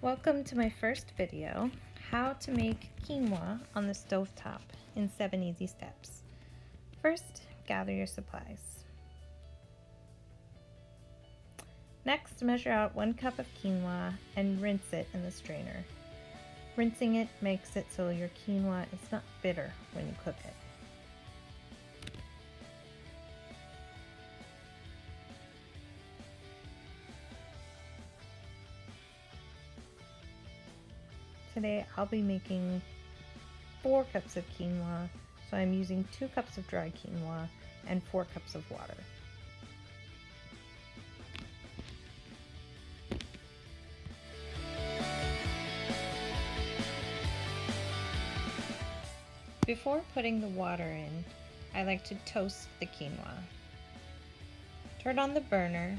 Welcome to my first video, how to make quinoa on the stovetop in 7 easy steps. First, gather your supplies. Next, measure out 1 cup of quinoa and rinse it in the strainer. Rinsing it makes it so your quinoa is not bitter when you cook it. Today I'll be making 4 cups of quinoa, so I'm using 2 cups of dry quinoa and 4 cups of water. Before putting the water in, I like to toast the quinoa. Turn on the burner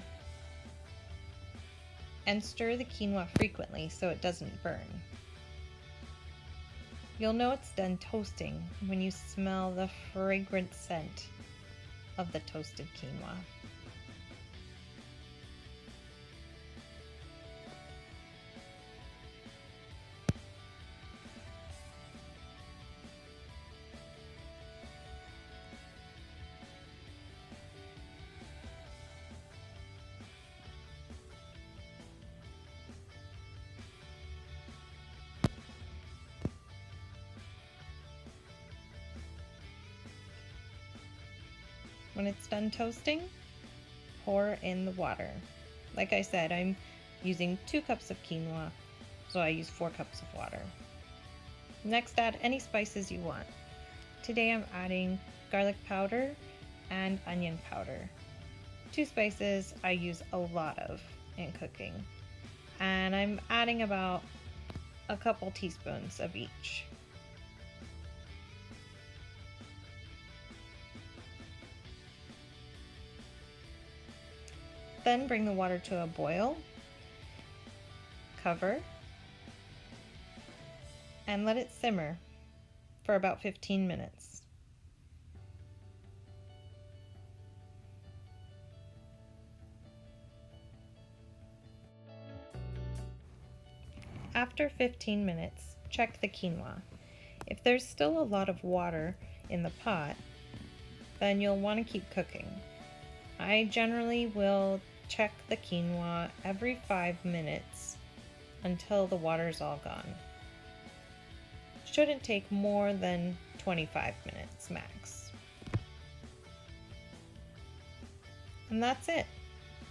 and stir the quinoa frequently so it doesn't burn. You'll know it's done toasting when you smell the fragrant scent of the toasted quinoa. When it's done toasting, pour in the water. Like I said, I'm using 2 cups of quinoa, so I use 4 cups of water. Next, add any spices you want. Today I'm adding garlic powder and onion powder. 2 spices I use a lot of in cooking. And I'm adding about a couple teaspoons of each. Then bring the water to a boil, cover, and let it simmer for about 15 minutes. After 15 minutes, check the quinoa. If there's still a lot of water in the pot, then you'll want to keep cooking. I generally will check the quinoa every 5 minutes until the water's all gone. Shouldn't take more than 25 minutes max. And that's it.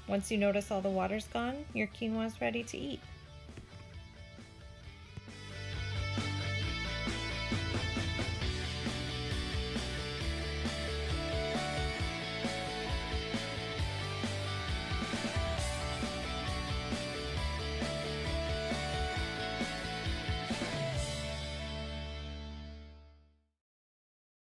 Once you notice all the water's gone, your quinoa is ready to eat.